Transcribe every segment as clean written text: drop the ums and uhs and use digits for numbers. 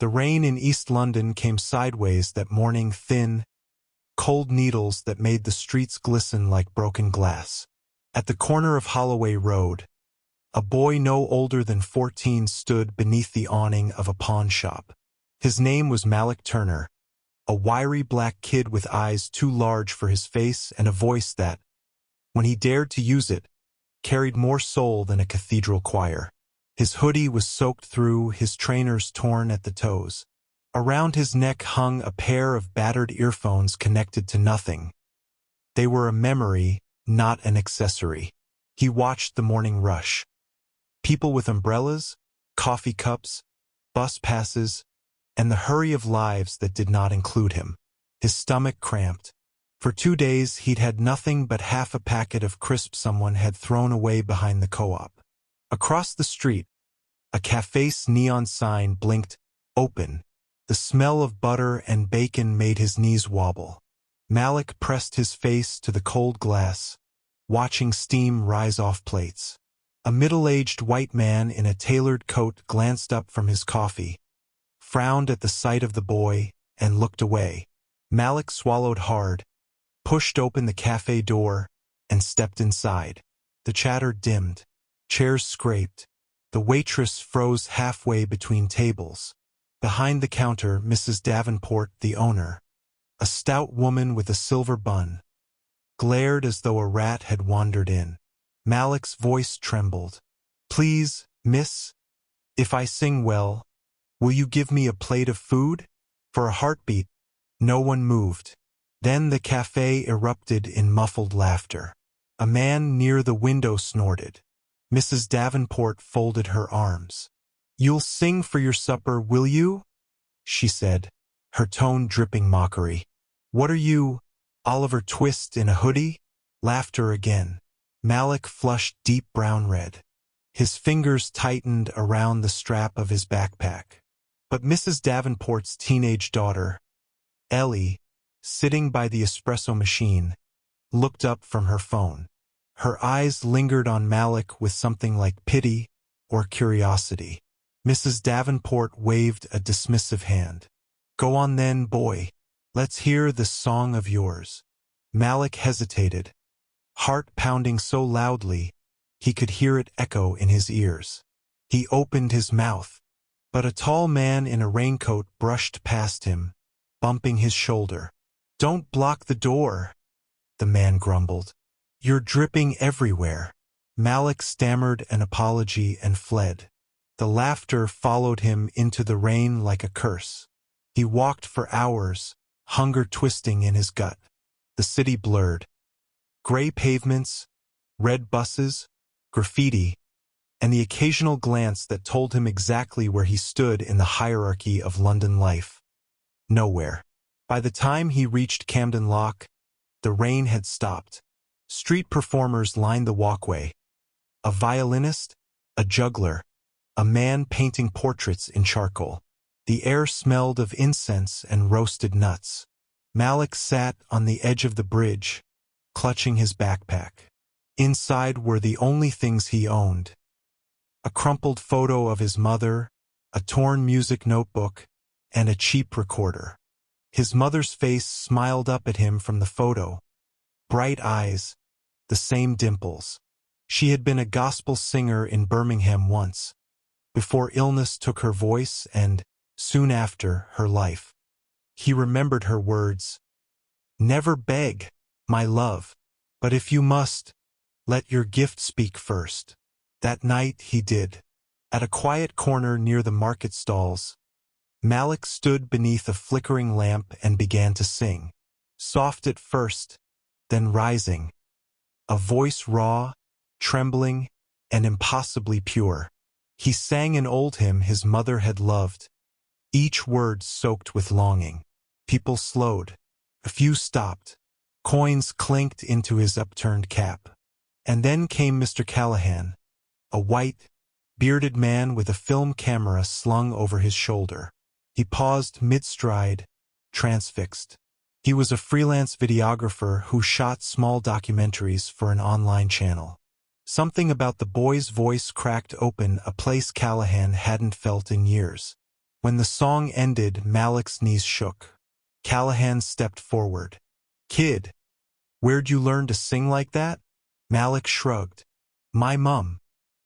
The rain in East London came sideways that morning, thin, cold needles that made the streets glisten like broken glass. At the corner of Holloway Road, a boy no older than 14 stood beneath the awning of a pawn shop. His name was Malik Turner, a wiry black kid with eyes too large for his face and a voice that, when he dared to use it, carried more soul than a cathedral choir. His hoodie was soaked through, his trainers torn at the toes. Around his neck hung a pair of battered earphones connected to nothing. They were a memory, not an accessory. He watched the morning rush. People with umbrellas, coffee cups, bus passes, and the hurry of lives that did not include him. His stomach cramped. For 2 days he'd had nothing but half a packet of crisps someone had thrown away behind the co-op. Across the street, a cafe's neon sign blinked, open. The smell of butter and bacon made his knees wobble. Malik pressed his face to the cold glass, watching steam rise off plates. A middle-aged white man in a tailored coat glanced up from his coffee, frowned at the sight of the boy, and looked away. Malik swallowed hard, pushed open the cafe door, and stepped inside. The chatter dimmed. Chairs scraped. The waitress froze halfway between tables. Behind the counter, Mrs. Davenport, the owner, a stout woman with a silver bun, glared as though a rat had wandered in. Malik's voice trembled. "Please, miss, if I sing well, will you give me a plate of food?" For a heartbeat, no one moved. Then the cafe erupted in muffled laughter. A man near the window snorted. Mrs. Davenport folded her arms. "You'll sing for your supper, will you?" she said, her tone dripping mockery. "What are you, Oliver Twist in a hoodie?" Laughter again. Malik flushed deep brown red. His fingers tightened around the strap of his backpack. But Mrs. Davenport's teenage daughter, Ellie, sitting by the espresso machine, looked up from her phone. Her eyes lingered on Malik with something like pity or curiosity. Mrs. Davenport waved a dismissive hand. "Go on then, boy. Let's hear this song of yours." Malik hesitated, heart pounding so loudly he could hear it echo in his ears. He opened his mouth, but a tall man in a raincoat brushed past him, bumping his shoulder. "Don't block the door," the man grumbled. "You're dripping everywhere." Malik stammered an apology and fled. The laughter followed him into the rain like a curse. He walked for hours, hunger twisting in his gut. The city blurred. Gray pavements, red buses, graffiti, and the occasional glance that told him exactly where he stood in the hierarchy of London life. Nowhere. By the time he reached Camden Lock, the rain had stopped. Street performers lined the walkway. A violinist, a juggler, a man painting portraits in charcoal. The air smelled of incense and roasted nuts. Malik sat on the edge of the bridge, clutching his backpack. Inside were the only things he owned. A crumpled photo of his mother, a torn music notebook, and a cheap recorder. His mother's face smiled up at him from the photo. Bright eyes, the same dimples. She had been a gospel singer in Birmingham once, before illness took her voice and, soon after, her life. He remembered her words. "Never beg, my love, but if you must, let your gift speak first." That night he did. At a quiet corner near the market stalls, Malik stood beneath a flickering lamp and began to sing. Soft at first, then rising. A voice raw, trembling, and impossibly pure. He sang an old hymn his mother had loved, each word soaked with longing. People slowed. A few stopped. Coins clinked into his upturned cap. And then came Mr. Callahan, a white, bearded man with a film camera slung over his shoulder. He paused mid-stride, transfixed. He was a freelance videographer who shot small documentaries for an online channel. Something about the boy's voice cracked open a place Callahan hadn't felt in years. When the song ended, Malik's knees shook. Callahan stepped forward. "Kid, where'd you learn to sing like that?" Malik shrugged. "My mum.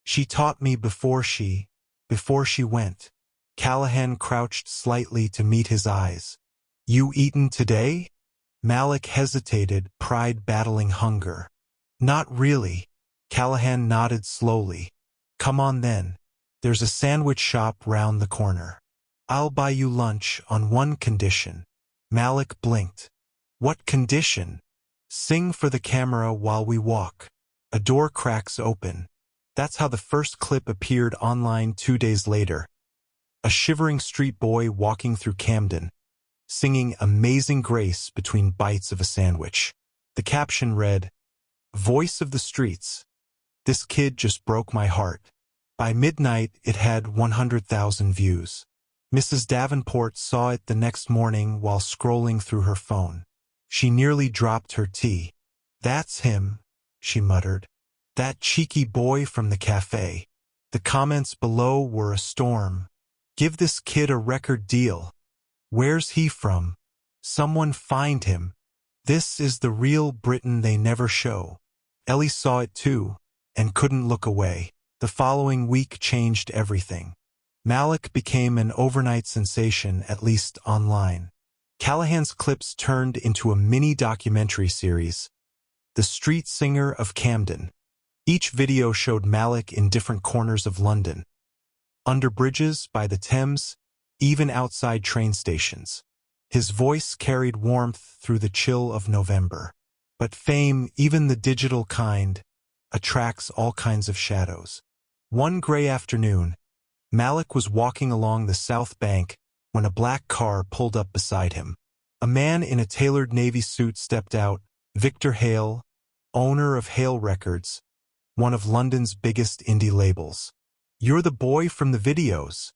She taught me before she went." Callahan crouched slightly to meet his eyes. "You eaten today?" Malik hesitated, pride battling hunger. "Not really." Callahan nodded slowly. "Come on then. There's a sandwich shop round the corner. I'll buy you lunch on one condition." Malik blinked. "What condition?" "Sing for the camera while we walk." A door cracks open. That's how the first clip appeared online 2 days later. A shivering street boy walking through Camden, singing Amazing Grace between bites of a sandwich. The caption read, "Voice of the Streets. This kid just broke my heart." By midnight, it had 100,000 views. Mrs. Davenport saw it the next morning while scrolling through her phone. She nearly dropped her tea. "That's him," she muttered. "That cheeky boy from the cafe." The comments below were a storm. "Give this kid a record deal. Where's he from? Someone find him. This is the real Britain they never show." Ellie saw it too, and couldn't look away. The following week changed everything. Malik became an overnight sensation, at least online. Callahan's clips turned into a mini documentary series, The Street Singer of Camden. Each video showed Malik in different corners of London, under bridges, by the Thames, even outside train stations. His voice carried warmth through the chill of November. But fame, even the digital kind, attracts all kinds of shadows. One gray afternoon, Malik was walking along the South Bank when a black car pulled up beside him. A man in a tailored navy suit stepped out, Victor Hale, owner of Hale Records, one of London's biggest indie labels. "You're the boy from the videos,"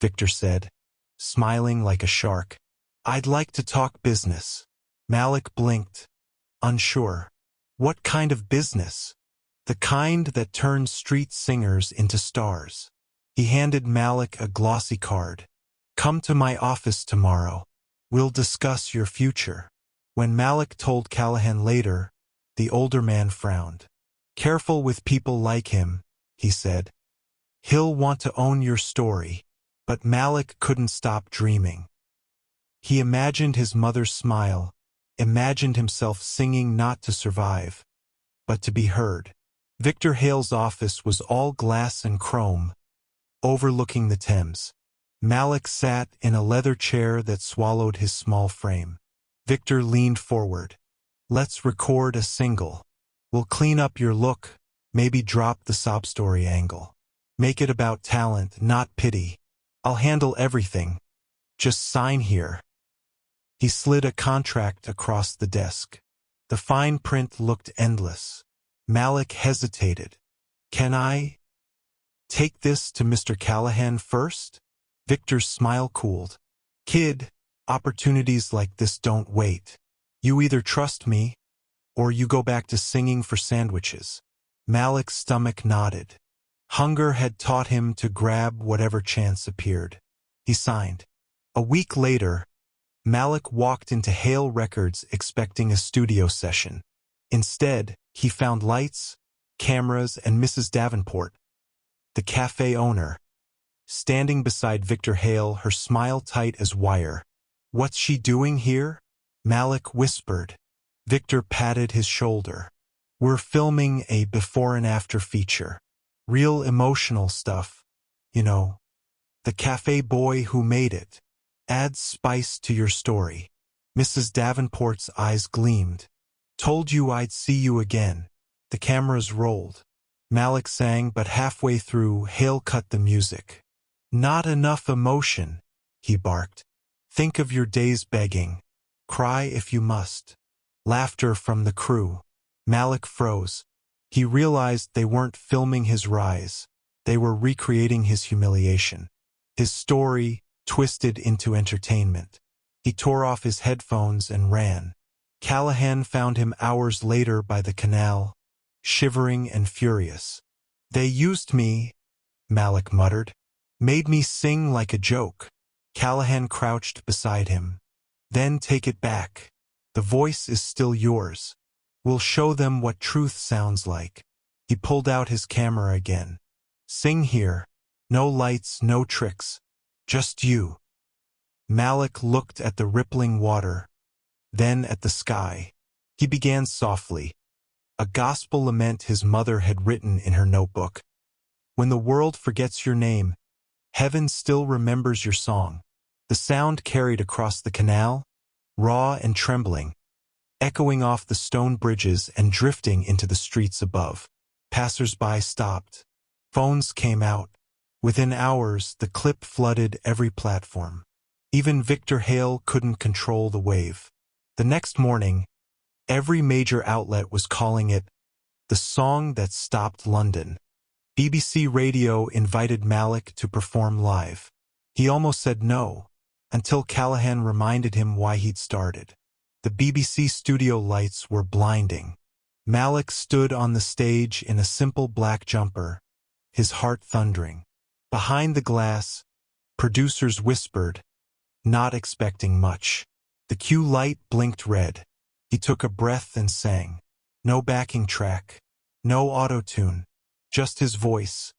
Victor said, smiling like a shark. "I'd like to talk business." Malik blinked, unsure. What kind of business? The kind that turns street singers into stars. He handed Malik a glossy card. "Come to my office tomorrow. We'll discuss your future." When Malik told Callahan later, the older man frowned. "Careful with people like him," he said. "He'll want to own your story." But Malik couldn't stop dreaming. He imagined his mother's smile, imagined himself singing not to survive, but to be heard. Victor Hale's office was all glass and chrome, overlooking the Thames. Malik sat in a leather chair that swallowed his small frame. Victor leaned forward. "Let's record a single. We'll clean up your look, maybe drop the sob story angle. Make it about talent, not pity. I'll handle everything. Just sign here." He slid a contract across the desk. The fine print looked endless. Malik hesitated. "Can I take this to Mr. Callahan first?" Victor's smile cooled. "Kid, opportunities like this don't wait. You either trust me, or you go back to singing for sandwiches." Malik's stomach nodded. Hunger had taught him to grab whatever chance appeared. He signed. A week later, Malik walked into Hale Records expecting a studio session. Instead, he found lights, cameras, and Mrs. Davenport, the cafe owner, standing beside Victor Hale, her smile tight as wire. "What's she doing here?" Malik whispered. Victor patted his shoulder. "We're filming a before and after feature. Real emotional stuff, you know. The cafe boy who made it. Adds spice to your story." Mrs. Davenport's eyes gleamed. "Told you I'd see you again." The cameras rolled. Malik sang, but halfway through, Hale cut the music. "Not enough emotion," he barked. "Think of your days begging. Cry if you must." Laughter from the crew. Malik froze. He realized they weren't filming his rise. They were recreating his humiliation. His story, twisted into entertainment. He tore off his headphones and ran. Callahan found him hours later by the canal, shivering and furious. "They used me," Malik muttered. "Made me sing like a joke." Callahan crouched beside him. Then take it back. The voice is still yours. We'll show them what truth sounds like. He pulled out his camera again. Sing here. No lights, no tricks. Just you. Malik looked at the rippling water, then at the sky. He began softly, a gospel lament his mother had written in her notebook. When the world forgets your name, heaven still remembers your song. The sound carried across the canal, raw and trembling, echoing off the stone bridges and drifting into the streets above. Passers-by stopped. Phones came out. Within hours, the clip flooded every platform. Even Victor Hale couldn't control the wave. The next morning, every major outlet was calling it the song that stopped London. BBC Radio invited Malik to perform live. He almost said no, until Callahan reminded him why he'd started. The BBC studio lights were blinding. Malik stood on the stage in a simple black jumper, his heart thundering. Behind the glass, producers whispered, not expecting much. The cue light blinked red. He took a breath and sang. No backing track, no auto-tune, just his voice,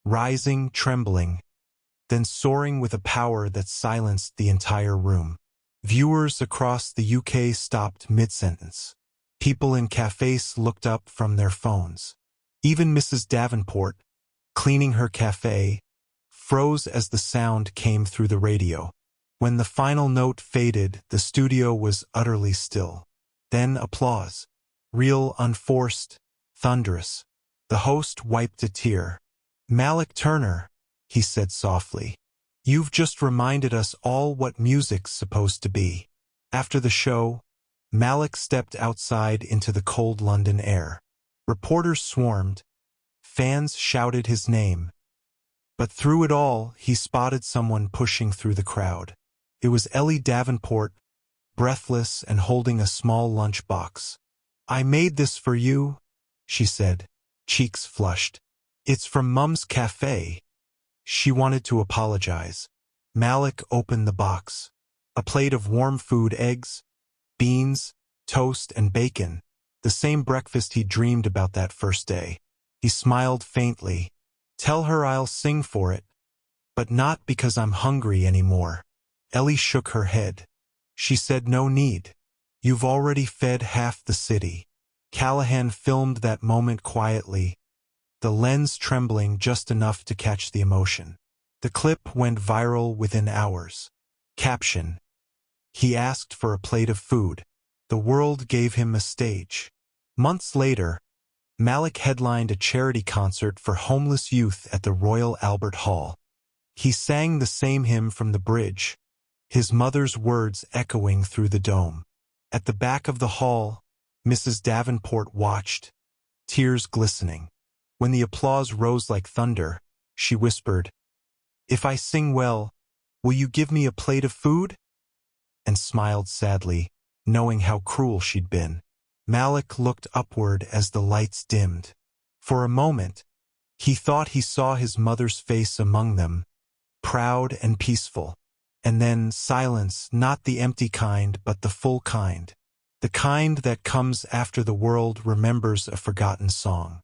rising, trembling, then soaring with a power that silenced the entire room. Viewers across the UK stopped mid-sentence. People in cafes looked up from their phones. Even Mrs. Davenport, cleaning her cafe, froze as the sound came through the radio. When the final note faded, the studio was utterly still. Then applause. Real, unforced, thunderous. The host wiped a tear. Malik Turner, he said softly, you've just reminded us all what music's supposed to be. After the show, Malik stepped outside into the cold London air. Reporters swarmed. Fans shouted his name. But through it all, he spotted someone pushing through the crowd. It was Ellie Davenport, breathless and holding a small lunchbox. I made this for you, she said, cheeks flushed. It's from Mum's Cafe. She wanted to apologize. Malik opened the box. A plate of warm food, eggs, beans, toast, and bacon, the same breakfast he dreamed about that first day. He smiled faintly. Tell her I'll sing for it, but not because I'm hungry anymore. Ellie shook her head. She said no need. You've already fed half the city. Callahan filmed that moment quietly, the lens trembling just enough to catch the emotion. The clip went viral within hours. Caption: he asked for a plate of food. The world gave him a stage. Months later, Malik headlined a charity concert for homeless youth at the Royal Albert Hall. He sang the same hymn from the bridge, his mother's words echoing through the dome. At the back of the hall, Mrs. Davenport watched, tears glistening. When the applause rose like thunder, she whispered, "If I sing well, will you give me a plate of food?" And smiled sadly, knowing how cruel she'd been. Malik looked upward as the lights dimmed. For a moment, he thought he saw his mother's face among them, proud and peaceful. And then silence, not the empty kind, but the full kind. The kind that comes after the world remembers a forgotten song.